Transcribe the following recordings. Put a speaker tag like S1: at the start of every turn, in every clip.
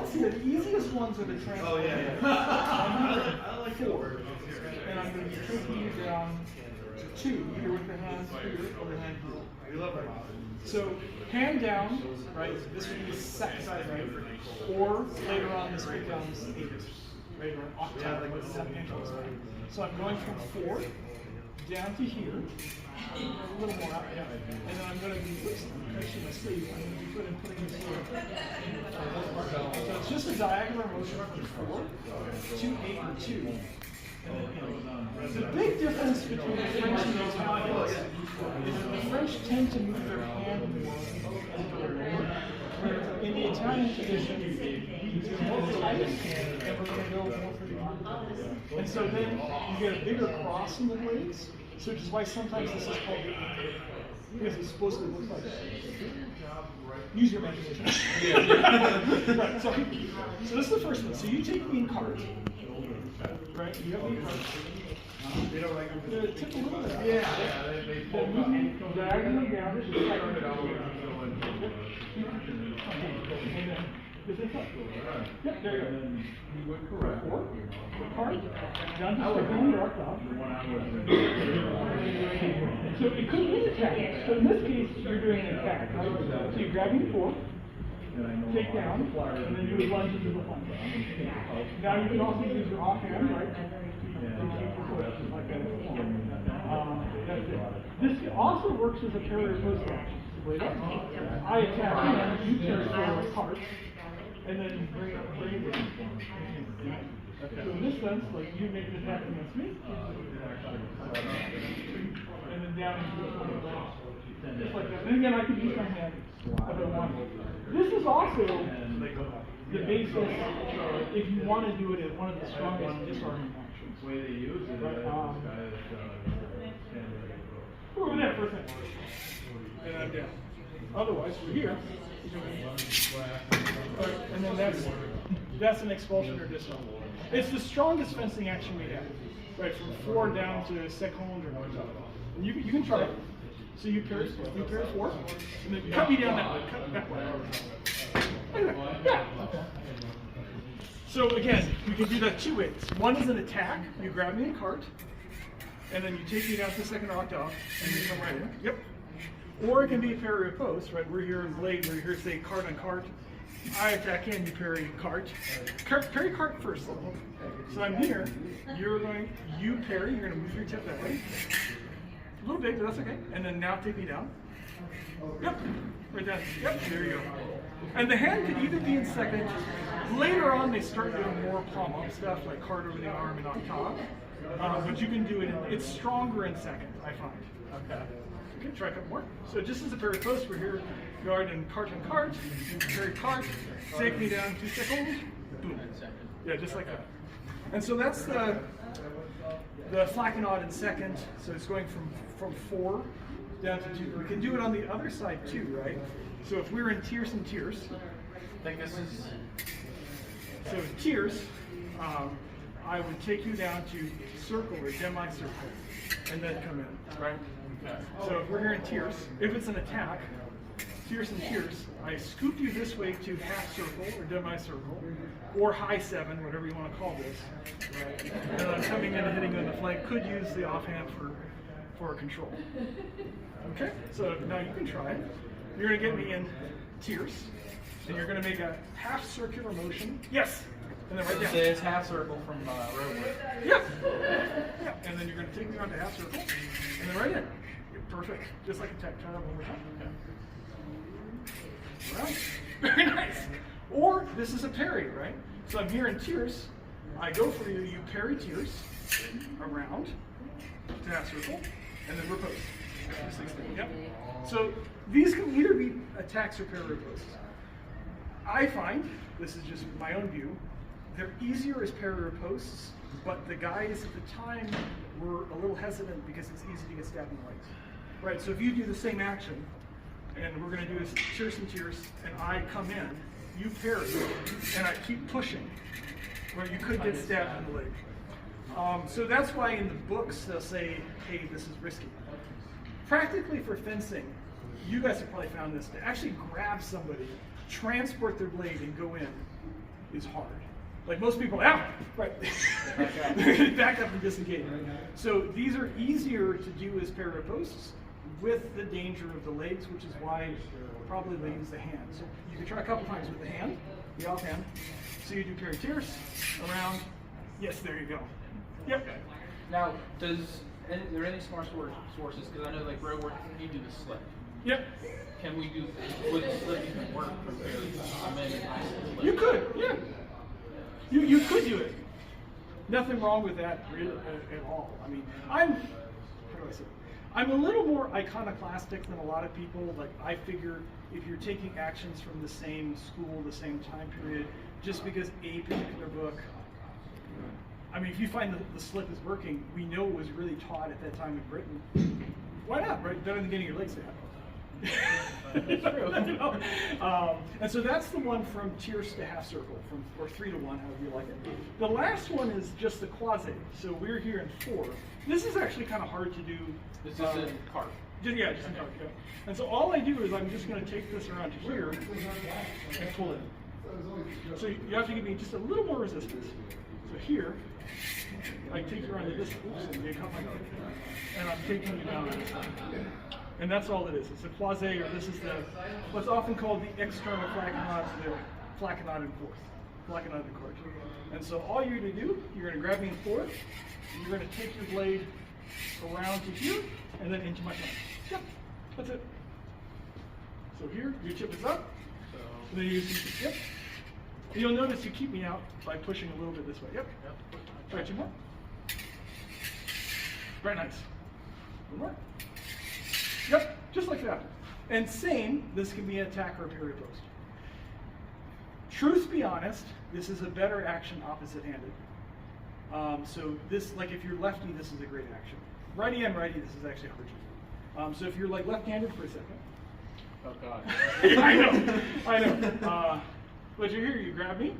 S1: honestly, the easiest ones are the transfer.
S2: Oh, yeah.
S1: I like 4. And I'm going to be taking you down to 2, either with the hand here or the hand here.
S2: We love it.
S1: So, hand down, right? This would be the second side, right? Or later on, this becomes 8, right? Or an octave, like with 7 inches, right? So I'm going from 4 down to here, a little more out, yeah. And then I'm going to be actually my sleeve. I'm going to be putting this here. So it's just a diagonal motion from 4 to 8 and 2. And then, the big difference between the French and the Italians is that the French tend to move their hand more, where in the Italian tradition, we do more for the ice, and we're going to go more for the arm. And so then you get a bigger cross in the blades, so which is why sometimes this is called the anchor, because it's supposed to look like that. Use your imagination. Right, so this is the first one. So you take me in cart. Right, you have me in cart.
S2: They don't like them.
S1: Tip a little bit out.
S2: Yeah, they pull
S1: Then move diagonally down. Just like Is this up? Yep, there you go. You would correct. 4, the cart, down to 6, up top. So it could be an attack. So in this case, you're doing an attack, right? So you're grabbing 4, take down, and then you would lunge into the flank. Now you can also use your offhand, right? Like that. That's it. This also works as a parry or post action. I attack him, you carry forward cards, and then you bring it down. So in this sense, like you make an attack against me, and then down into the floor. Just like that. And again, I could use my hand if I want. This is also the basis if you want to do it as one of the strongest disarming actions.
S2: The way they use it,
S1: over there for a second. And I'm down. Otherwise, we're here. And then that's an expulsion or disarm. It's the strongest fencing action we have. Right, from 4 down to second or top. And you can try it. So you parry 4, and then cut me down that way. Cut that way. Yeah. So again, we can do that 2 ways. One is an attack. You grab me in cart, and then you take me down to the second octave, and you come right in. Yep. Or it can be a parry or post, right? We're here in blade, we're here say cart on cart. I attack in, you parry cart. Parry cart first. So I'm here, you parry, you're gonna move your tip that way. A little big, but that's okay. And then now take me down. Yep, right down. Yep, there you go. And the hand can either be in second. Later on, they start doing more palm up stuff like cart over the arm and octave. But you can do it, it's stronger in second, I find. Okay. Okay, try a couple more. So just as a parry post, we're here, guard and cart, parry cart, take me down 2 seconds, boom. Yeah, just like that. And so that's the Flankanade in second, so it's going from 4 down to 2. We can do it on the other side too, right? So if we were in tiers and tiers,
S2: I think this is...
S1: So tiers, I would take you down to circle or demi-circle, and then come in, right? So if we're here in tiers, if it's an attack, tiers and tiers, I scoop you this way to half circle or demi-circle, or high 7, whatever you want to call this. Right? And then I'm coming in and hitting you in the flank. Could use the offhand for control. Okay, so now you can try it. You're going to get me in tiers, and you're going to make a half circular motion. Yes! And then right down.
S2: It's half circle from roadway.
S1: Yeah. Yeah. And then you're going to take me on to half circle, and then right in. Perfect. Just like a tech. Try that one more time. Okay. Right. Very nice. Or this is a parry, right? So I'm here in tiers. I go for you. You parry tiers around to half circle, and then riposte. Yep. So these can either be attacks or parry riposts. I find, this is just my own view, they're easier as parry riposts, but the guys at the time were a little hesitant because it's easy to get stabbed in the legs. Right, so if you do the same action, and we're going to do this tiers and tiers, and I come in, you parry, and I keep pushing, where you could get stabbed in the leg. So that's why in the books they'll say, hey, this is risky. Practically for fencing, you guys have probably found this, to actually grab somebody, transport their blade, and go in, is hard. Like most people, right, back up and disengage. So these are easier to do as parry ripostes with the danger of the legs, which is why probably they use the hand. So you can try a couple times with the hand, the offhand. So you do parry tierce, around, yes, there you go. Yep.
S2: Now, are there any smart sources? Because I know like roadwork, you do the slip.
S1: Yep.
S2: Can we do, would the slip even work for fairly many times?
S1: You could, yeah. You could do it. Nothing wrong with that really, at all. I mean, how do I say it? I'm a little more iconoclastic than a lot of people. Like, I figure if you're taking actions from the same school, the same time period, just because a particular book, I mean, if you find the slip is working, we know it was really taught at that time in Britain. Why not, right? Better than getting your legs stabbed. You know? And so that's the one from tierce to half circle, or 3 to 1, however you like it. The last one is just the quasi. So we're here in 4. This is actually kind of hard to do.
S2: This is in cart.
S1: Just in cart, yeah. And so all I do is I'm just going to take this around to here and pull it. So you have to give me just a little more resistance. So here, I take you around to this, and you come like that, and I'm taking you down. And that's all it is. It's a quasi, or this is what's often called the external flankanades, the flankanade in fourth. Flankanade in court. And so all you're going to do, you're going to grab me in fourth, and you're going to take your blade around to here, and then into my flank. Yep, that's it. So here, your tip is up, and then you use the tip. And you'll notice you keep me out by pushing a little bit this way. Yep. Try 2 more. Very nice. 1 more. Yep, just like that. And same, this can be an attack or a parry post. Truth be honest, this is a better action opposite-handed. So this, like if you're lefty, this is a great action. Righty and righty, this is actually hard to do. So if you're like left-handed for a second.
S2: Oh God.
S1: I know. But you're here, you grab me,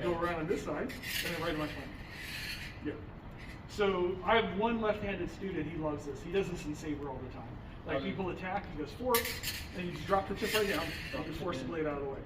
S1: go around on this side, and then right on my flank. Yep. So I have one left-handed student, he loves this. He does this in Saber all the time. Like people attack, he goes forward, and you just drop the tip right down, and you force the blade out of the way.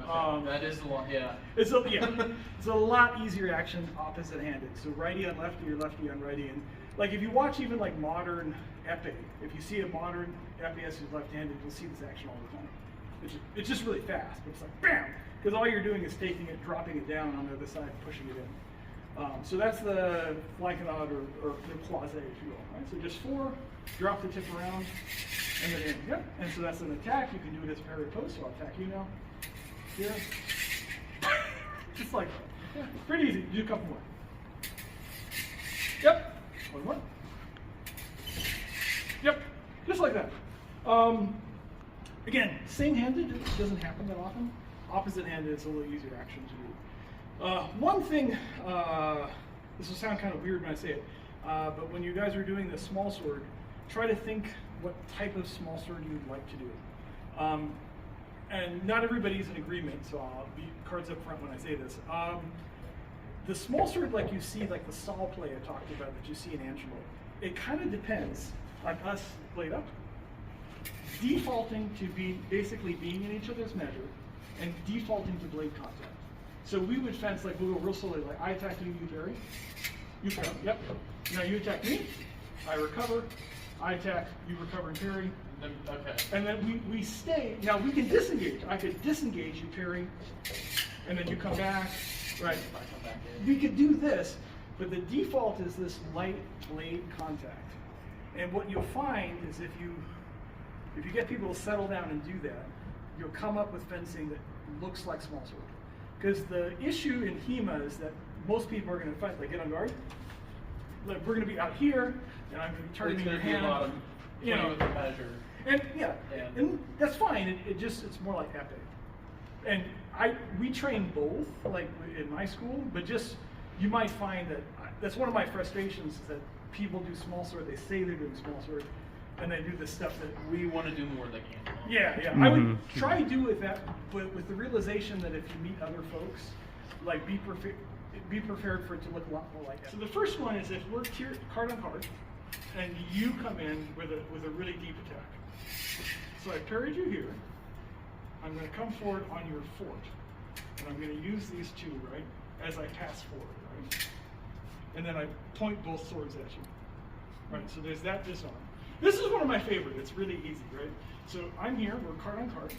S2: Okay. That is the one, yeah.
S1: It's a lot easier action opposite-handed. So righty on lefty or lefty on righty. And like if you watch even like modern epee, if you see a modern EPS who's left-handed, you'll see this action all the time. It's just really fast. It's like bam, because all you're doing is taking it, dropping it down on the other side, and pushing it in. So that's the flankanade or the quasi, if you will. Right? So just 4, drop the tip around, and then in. Yep. And so that's an attack. You can do it as parry post. So I'll attack you now. Here. Just like that. Yeah, pretty easy. Do a couple more. Yep. 1 more. Yep. Just like that. Again, same-handed, it doesn't happen that often. Opposite-handed, it's a little easier action to do. One thing, this will sound kind of weird when I say it, but when you guys are doing the small sword, try to think what type of small sword you would like to do. And not everybody's in agreement, so I'll be cards up front when I say this. The small sword like you see, like the saw play I talked about that you see in Angelo, it kind of depends on us, blade up, defaulting to basically being in each other's measure, and defaulting to blade contact. So we would fence like we'll go real slowly, like I attack you, you parry. You parry. Yep. Now you attack me, I recover. I attack, you recover and parry.
S2: Okay.
S1: And then we stay. Now we can disengage. I could disengage, you parry, and then you come back. Right. We could do this, but the default is this light blade contact. And what you'll find is if you get people to settle down and do that, you'll come up with fencing that looks like small sword. Because the issue in HEMA is that most people are going to fight, like get on guard. Like we're going to be out here, and I'm going to be turning your hand.
S2: You know, with the measure.
S1: And and that's fine. It's more like epic. And we train both, like in my school, but just you might find that that's one of my frustrations is that people do small sword. They say they're doing small sword, and they do the stuff that
S2: we want to do more like Angelo.
S1: Yeah. Mm-hmm. I would try to do with that, but with the realization that if you meet other folks, like be prepared for it to look a lot more like that. So the first one is if we're card on card, and you come in with a really deep attack. So I parried you here. I'm going to come forward on your fort. and I'm going to use these two, right, as I pass forward, right? And then I point both swords at you. Right, so there's that disarm. This is one of my favorite. It's really easy, right? So I'm here, we're card on card.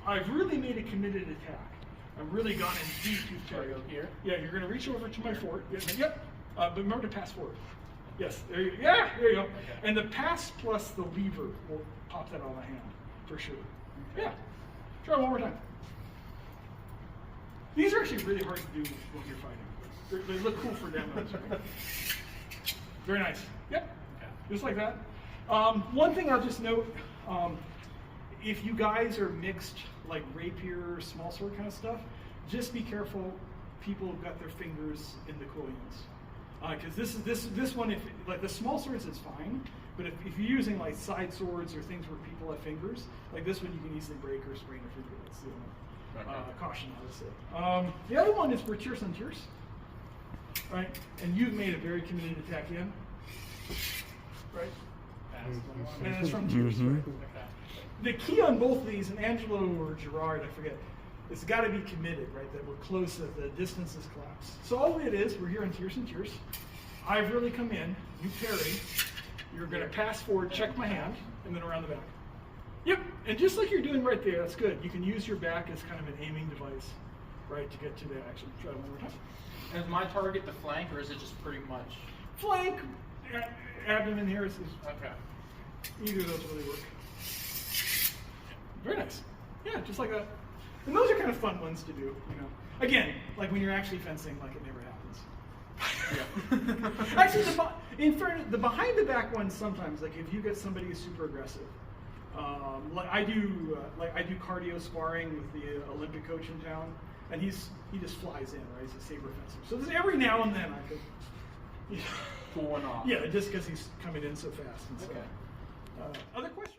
S1: I've really made a committed attack. I've really gone in deep to
S2: Sorry, go here?
S1: Yeah, you're going to reach over to my fort. Yep. But remember to pass forward. Yes, there you go. Yeah, there you go.
S2: Okay.
S1: And the pass plus the lever will pop that out of my hand, for sure.
S2: Okay.
S1: Yeah. Try one more time. These are actually really hard to do when you're fighting. They look cool for demos, right? Very nice. Yep.
S2: Okay.
S1: Just like that. One thing I'll just note, if you guys are mixed, like rapier, small sword kind of stuff, just be careful. People have got their fingers in the coins. Because this one, if like the small swords is fine, but if you're using like side swords or things where people have fingers, like this one you can easily break or sprain a finger. That's the only caution I would say. The other one is for tierce on tierce, right? And you've made a very committed attack in, right? And it's from tierce, right? The key on both of these, and Angelo or Gerard, I forget, it's got to be committed, right? That we're close, that the distances collapse. So all it is, we're here in tierce and tierce. I've really come in, you parry, you're going to pass forward, check my hand, and then around the back. Yep, and just like you're doing right there, that's good. You can use your back as kind of an aiming device, right, to get to the action. Try it one more time.
S2: And is my target the flank, or is it just pretty much?
S1: Flank, abdomen here is
S2: Okay.
S1: either of those really work. Very nice. Yeah, just like that. And those are kind of fun ones to do, you know. Again, like when you're actually fencing, like it never happens. Yeah. Actually, in fairness, the behind the back ones sometimes, like if you get somebody who's super aggressive, like I do cardio sparring with the Olympic coach in town, and he just flies in, right? He's a saber fencer. So there's every now and then I could,
S2: Pull one off.
S1: yeah, just because he's coming in so fast and stuff.
S2: Okay.
S1: Other questions?